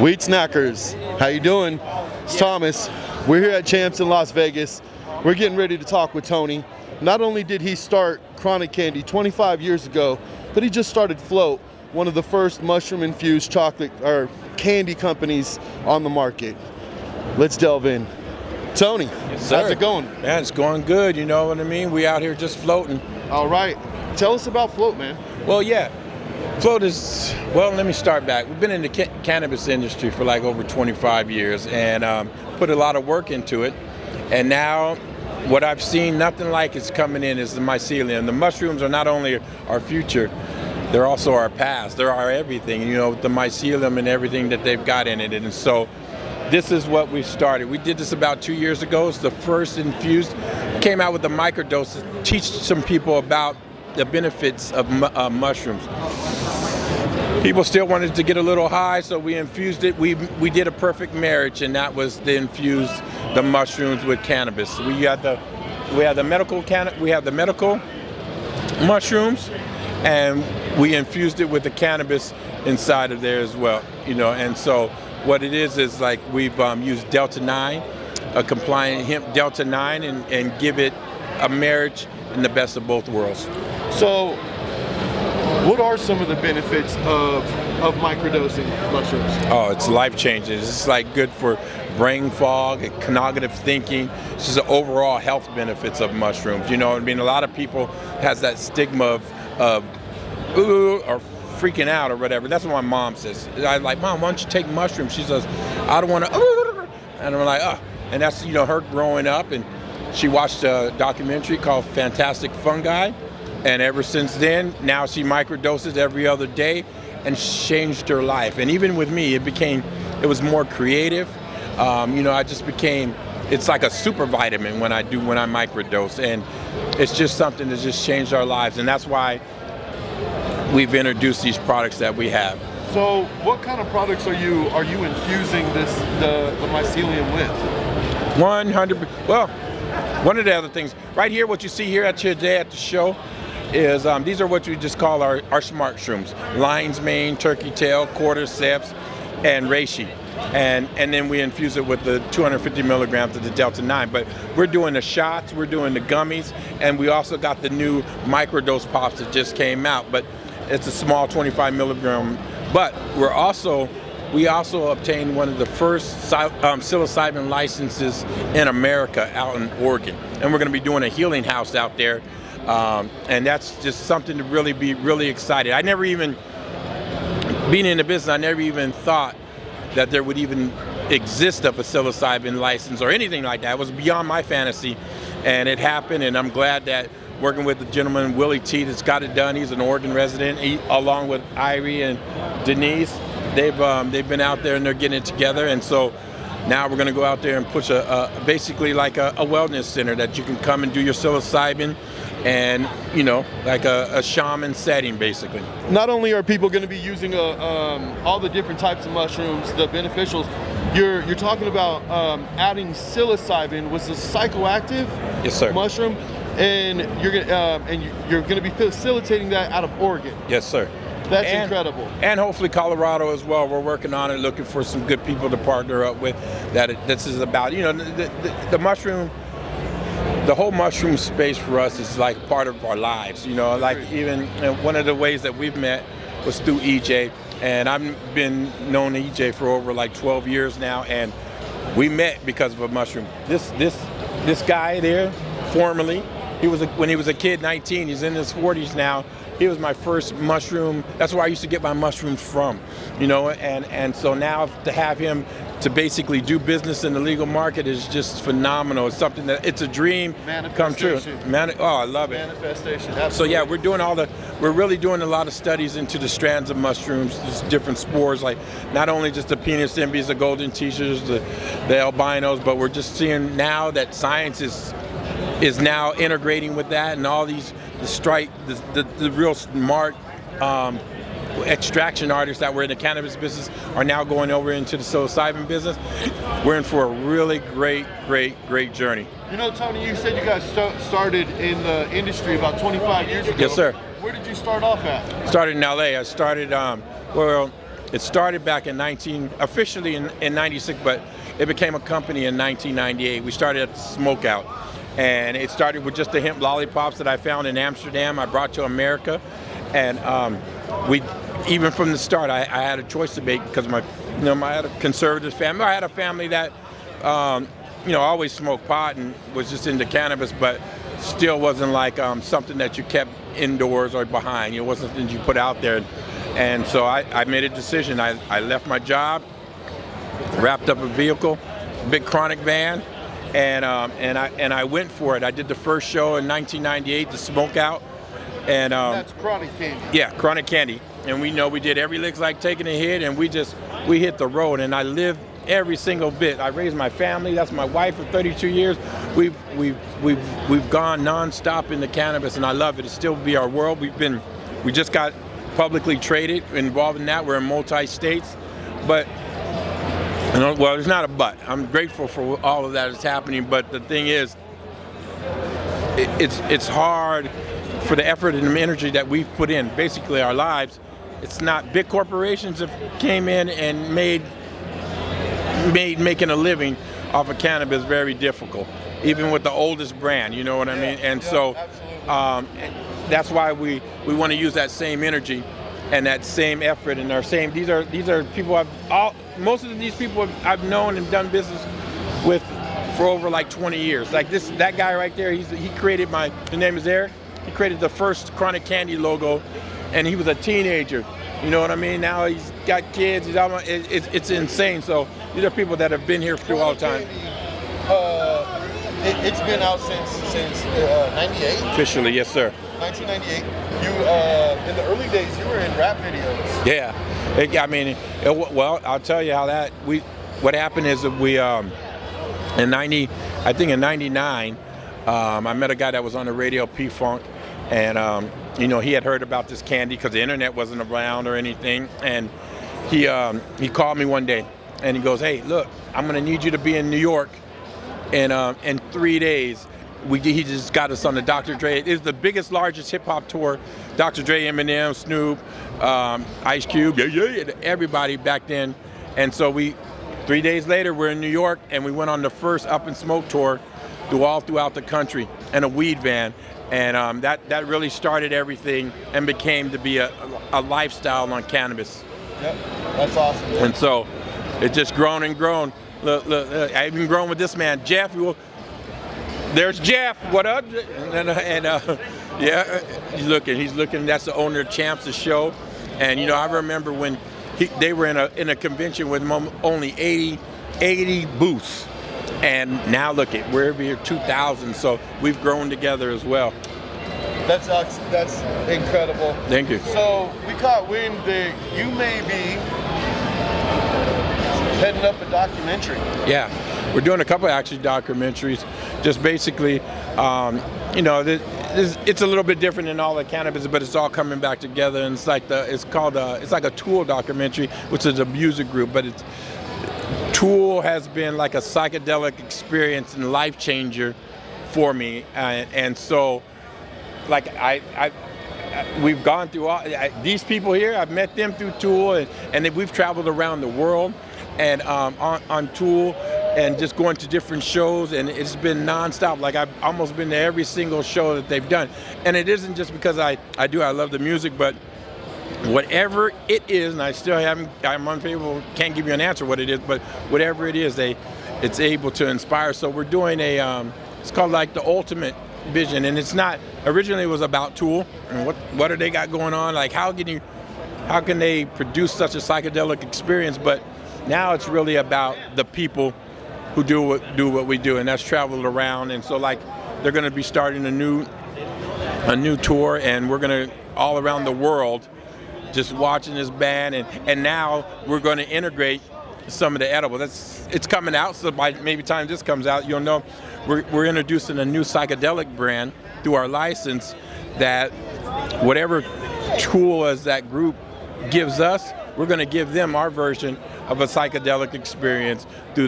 Weed Snackers, how you doing? It's Thomas. We're here at Champs in Las Vegas. We're getting ready to talk with Tony. Not only did he start Chronic Candy 25 years ago, but he just started Float, one of the first mushroom-infused chocolate or candy companies on the market. Let's delve in. Tony, yes, how's it going? Man, it's going good, you know what I mean? We out here just floating. All right. Tell us about Float, man. Well, yeah. Float is, well, let me start back. We've been in the cannabis industry for like over 25 years and put a lot of work into it. And now what I've seen nothing like is coming in is the mycelium. The mushrooms are not only our future, they're also our past. They're our everything, you know, the mycelium and everything that they've got in it. And so this is what we started. We did this about 2 years ago. It's the first infused, came out with the microdose to teach some people about the benefits of mushrooms. People still wanted to get a little high, so we infused it. We did a perfect marriage, and that was to infuse the mushrooms with cannabis. We have the medical mushrooms, and we infused it with the cannabis inside of there as well. You know, and so what it is like we've used Delta 9, a compliant hemp Delta 9, and give it a marriage in the best of both worlds. So, what are some of the benefits of microdosing mushrooms? Oh, it's life-changing. It's like good for brain fog and cognitive thinking. It's just the overall health benefits of mushrooms. You know, I mean, a lot of people has that stigma of ooh, or freaking out or whatever. That's what my mom says. I'm like, Mom, why don't you take mushrooms? She says, I don't want to, and I'm like, oh. And that's, you know, her growing up, and she watched a documentary called Fantastic Fungi. And ever since then, now she microdoses every other day and changed her life. And even with me, it was more creative. You know, I just became, it's like a super vitamin when I microdose. And it's just something that just changed our lives. And that's why we've introduced these products that we have. So what kind of products are you infusing the mycelium with? 100, well, one of the other things, right here, what you see here today at the show, is these are what we just call our smart shrooms: lion's mane, turkey tail, cordyceps, and reishi. And then we infuse it with the 250 milligrams of the Delta 9. But we're doing the shots, we're doing the gummies, and we also got the new microdose pops that just came out. But it's a small 25 milligram. But we also obtained one of the first psilocybin licenses in America out in Oregon. And we're going to be doing a healing house out there. And that's just something to really be really excited. I never even, being in the business, I never even thought that there would even exist a psilocybin license or anything like that. It was beyond my fantasy, and it happened, and I'm glad that working with the gentleman, Willie T, that's got it done. He's an Oregon resident, along with Irie and Denise. They've been out there and they're getting it together, and so now we're going to go out there and push basically like a wellness center that you can come and do your psilocybin, and you know, like a shaman setting basically. Not only are people going to be using all the different types of mushrooms, the beneficials, you're talking about adding psilocybin, was a psychoactive mushroom, and you're going to be facilitating that out of Oregon. Yes, sir. That's incredible. And hopefully Colorado as well. We're working on it, looking for some good people to partner up with. This is about, you know, the mushroom, the whole mushroom space for us is like part of our lives. You know, like even one of the ways that we've met was through EJ, and I've been known to EJ for over like 12 years now, and we met because of a mushroom. This guy there, formerly, when he was a kid, 19, he's in his 40s now. He was my first mushroom. That's where I used to get my mushrooms from, you know. And so now to have him to basically do business in the legal market is just phenomenal. It's something that it's a dream come true. I love it. Manifestation. Absolutely. So yeah, we're really doing a lot of studies into the strands of mushrooms, just different spores, like not only just the penis envies, the golden teachers, the albinos, but we're just seeing now that science is now integrating with that, and all these the real smart extraction artists that were in the cannabis business are now going over into the psilocybin business. We're in for a really great journey. You know, Tony, you said you guys started in the industry about 25 years ago. Yes, sir. Where did you start off at? Started in LA. I started, It started back in officially in 96, but it became a company in 1998. We started at the Smokeout, and it started with just the hemp lollipops that I found in Amsterdam. I brought to America, and we, even from the start, I had a choice to make because I had a conservative family. I had a family that, always smoked pot and was just into cannabis, but still wasn't like something that you kept indoors or behind. It wasn't something you put out there. And so I made a decision. I left my job, wrapped up a vehicle, big chronic van, and I went for it. I did the first show in 1998, the Smokeout, and that's chronic candy. Yeah, chronic candy. And we did every lick like taking a hit, and we hit the road. And I lived every single bit. I raised my family. That's my wife for 32 years. We've gone nonstop into cannabis, and I love it. It still be our world. We just got publicly traded, involved in that. We're in multi-states, but there's not a but. I'm grateful for all of that that's happening, but the thing is, it's hard for the effort and the energy that we've put in, basically our lives. It's not big corporations that came in and made making a living off of cannabis very difficult, even with the oldest brand, you know what I mean? And so that's why we want to use that same energy and that same effort and these are people most of these people I've known and done business with for over like 20 years. Like that guy right there, he created his name is Eric. He created the first Chronic Candy logo, and he was a teenager. You know what I mean? Now he's got kids. It's insane. So these are people that have been here through all the time. It's been out since 98? Officially, yes, sir. 1998. You, in the early days, you were in rap videos. Yeah. Well, I'll tell you how what happened is that we, in 99, I met a guy that was on the radio, P-Funk, and he had heard about this candy because the internet wasn't around or anything, and he called me one day, and he goes, "Hey, look, I'm gonna need you to be in New York in 3 days." He just got us on the Dr. Dre. It's the biggest, largest hip hop tour. Dr. Dre, Eminem, Snoop, Ice Cube, everybody back then. And so 3 days later, we're in New York, and we went on the first Up and Smoke tour throughout the country in a weed van. And that really started everything and became to be a lifestyle on cannabis. Yep, that's awesome. Man. And so it just grown and grown. Look, I've even grown with this man, Jeff. There's Jeff. What up? Yeah, he's looking. That's the owner of Champs, the show. And I remember when they were in a convention with only 80 booths. And now look we're here 2,000. So we've grown together as well. That's incredible. Thank you. So we caught wind that you may be heading up a documentary. Yeah, we're doing a couple actually documentaries. Just basically, it's a little bit different than all the cannabis, but it's all coming back together. And it's like it's like a Tool documentary, which is a music group, but Tool has been like a psychedelic experience and life changer for me, and so like we've gone through these people here. I've met them through Tool, and we've traveled around the world and on Tool and just going to different shows, and it's been nonstop. Like I've almost been to every single show that they've done, and it isn't just because I love the music, but whatever it is, and I'm unfavorable, can't give you an answer what it is, but whatever it is, it's able to inspire. So we're doing it's called like the Ultimate Vision, and it's not, originally it was about Tool, and what do they got going on, like how can they produce such a psychedelic experience, but now it's really about the people who do what we do, and that's traveled around. And so like they're going to be starting a new tour, and we're going to all around the world just watching this band, and now we're going to integrate some of the edibles. It's coming out, so by maybe time this comes out, you'll know we're introducing a new psychedelic brand through our license that whatever Tool as that group gives us, we're going to give them our version of a psychedelic experience through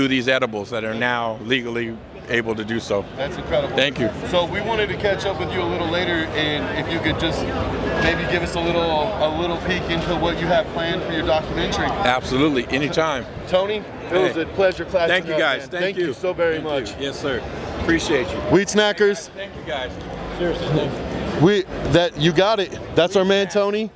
these edibles that are now legally able to do so. That's incredible. Thank you. So we wanted to catch up with you a little later, and if you could just maybe give us a little peek into what you have planned for your documentary. Absolutely, anytime. Tony, it was a pleasure classing. Thank you guys. Thank you so very much. Yes, sir. Appreciate you. Weed Snackers. Thank you guys. Seriously, thank you. You got it. That's our man Tony.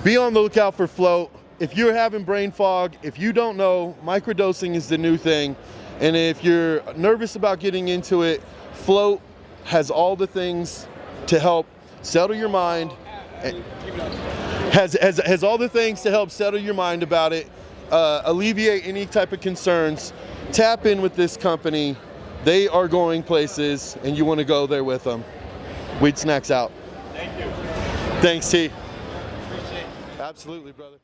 Be on the lookout for Float. If you're having brain fog, if you don't know, microdosing is the new thing. And if you're nervous about getting into it, Float has all the things to help settle your mind. Has all the things to help settle your mind about it, alleviate any type of concerns. Tap in with this company. They are going places, and you want to go there with them. Weed Snacks out. Thank you. Thanks, T. Appreciate it. Absolutely, brother.